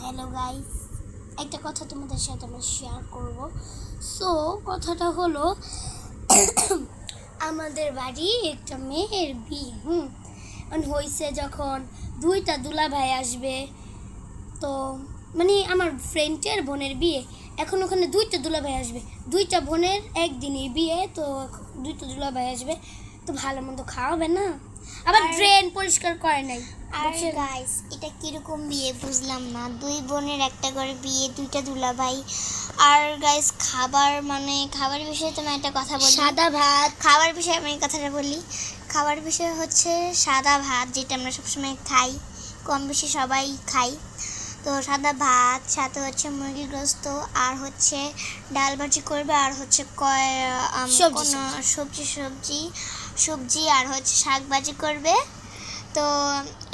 Hello guys, একটা কথা তোমাদের সাথে আমরা শেয়ার করব। সো কথাটা হলো আমাদের বাড়ি একটা মেয়ের বিয়ে হয়েছে। যখন দুইটা দুলাভাই আসবে, তো মানে আমার ফ্রেন্ডের বোনের বিয়ে, এখন ওখানে দুইটা দুলাভাই আসবে, দুইটা বোনের একদিনই বিয়ে, তো দুইটা দুলাভাই আসবে, তো ভালো মন্দ খাওয়াবে না, আবার ড্রেন পরিষ্কার করে নাই। আর গাইস, এটা কিরকম বিয়ে বুঝলাম না। দুই বোনের একটা করে বিয়ে, দুইটা দুলাভাই। আর গাইস, খাবার বিষয়ে তুমি একটা কথা বলি। সাদা ভাত। খাবার বিষয়ে আমি কথাটা বলি। খাবার বিষয় হচ্ছে সাদা ভাত, যেটা আমরা সবসময় খাই, কম বেশি সবাই খাই। তো সাদা ভাত, সাথে হচ্ছে মুরগির গোস্ত, আর হচ্ছে ডাল ভাজি করবে, আর হচ্ছে কোনো সবজি, আর হচ্ছে শাক ভাজি করবে। তো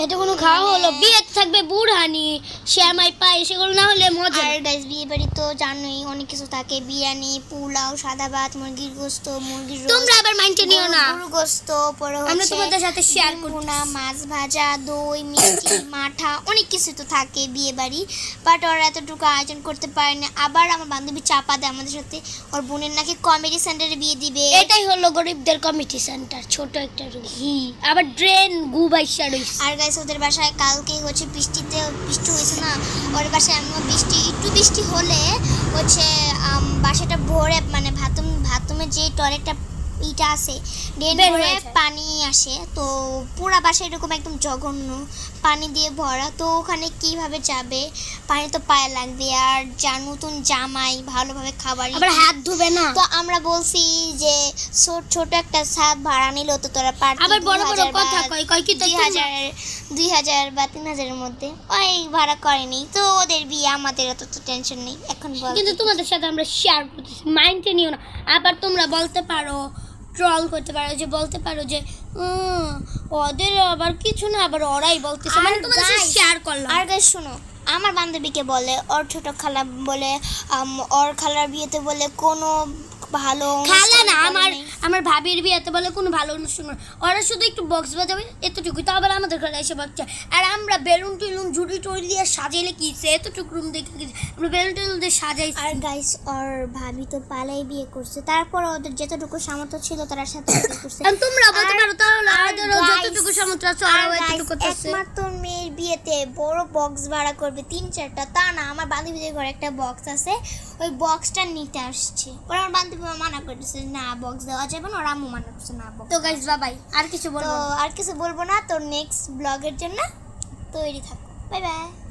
এটা কোনো খাওয়া হলো? বিয়ে থাকবে বুড়হানি, শ্যামাই পাই, সেগুলো না হলে মজা। আর গাইস, বিয়ে বাড়ি তো জানোই অনেক কিছু থাকে, বিরিয়ানি, পোলাও, সাদা ভাত, মুরগির গোস্ত, মুরগির রোস্ট, তোমরা আবার মাইন্ডে নিও না, গরুর গোস্ত, পরে আমরা হচ্ছে তোমাদের সাথে শেয়ার করব। ভুনা, মাছ ভাজা, দই, মিষ্টি, মাঠা, অনেক কিছু তো থাকে বিয়ে বাড়ি। বাট ওরা এতটুকু আয়োজন করতে পারে না। আবার আমার বান্ধবী চাপা দেয় আমাদের সাথে, ওর বোনের নাকি কমেডি সেন্টারে বিয়ে দিবে। এটাই হলো গরিবদের কমিটি সেন্টার, ছোট একটা রুম। আবার ড্রেন গুবাইশা রইছে। আর গাইস, ওদের বাসায় কালকে হচ্ছে বৃষ্টি হয়েছে না, ওর বাসায় আমিও একটু বৃষ্টি হলে হচ্ছে বাসাটা ভরে, মানে বাথরুমের যে টয়লেটটা ইটা আছে, ড্রেন ভরে পানি আসে, তো পুরা বাসা এরকম একদম জঘন্য পানি দিয়ে ভরা। তো ওখানে কিভাবে যাবে, পানি তো পায়ে লাগবে। আর যার নতুন জামাই ভালোভাবে খাবার আবার হাত ধুবে না। তো আমরা বলছি যে ছোট একটা ছাদ ভাড়া নিল, তো তোরা পারতি। আবার বড় বড় কথা কয় কি 2000 বা 3000 এর মধ্যে ওই ভাড়া করেনি। তো ওদের বিয়ে, আমাদের অত তো টেনশন নেই এখন। কিন্তু তোমাদের সাথে আমরা শেয়ার করতেছি, মাইন্ডে নিও না। আবার তোমরা বলতে পারো, ট্রল করতে পারো, যে বলতে পারো যে ওদের আবার কিছু না, আবার ওরাই বলতেছে, মানে তোমাদের সাথে শেয়ার করলাম। আর গাইস শোনো, আমার বান্ধবীকে বলে, ওর ছোট খালা বলে, ওর খালার বিয়েতে বলে কোনো ভালো খালা না, আমার ভাবির বিয়েতে বলে কোনো ভালো অনুষ্ঠান করে। ওরা শুধু একটু বক্স বাজাবে, এতটুকুই। তো আবার আমাদের ঘরে এসে বাচ্চা, আর আমরা বেলুন টেলুন ঝুড়ি টুড়ি দিয়ে সাজাইলে কি এতটুকু রুম দেখে আমরা বেলুন টেলুন দিয়ে সাজাই। আর গাইস, ওর ভাবি তো পালাই বিয়ে করছে, তারপর ওদের যতটুকু সামর্থ্য ছিল তার সাথে বিয়ে করছে। তোমরা বলতে পারো তাহলে আমাদেরও যতটুকু সামর্থ্য আছে ওরাও এতটুকু করতেছে। একমাত্র মেয়ের বিয়েতে বড় বক্স ভাড়া করবে 3-4টা, তা না, আমার বান্ধবীদের ঘরে একটা বক্স আছে, ওই বক্সটা নিতে আসছে। ওরা আমার বান্ধবী মানা করতেছে, না বক্স দেওয়া যাবে না, ওর আম্মু মানা করছে না বক্স। তো গাইস বাবাই, আর কিছু বলবো না। তো আর কিছু বলবো না। তো নেক্সট ব্লগের জন্য তৈরি থাকো। Bye bye.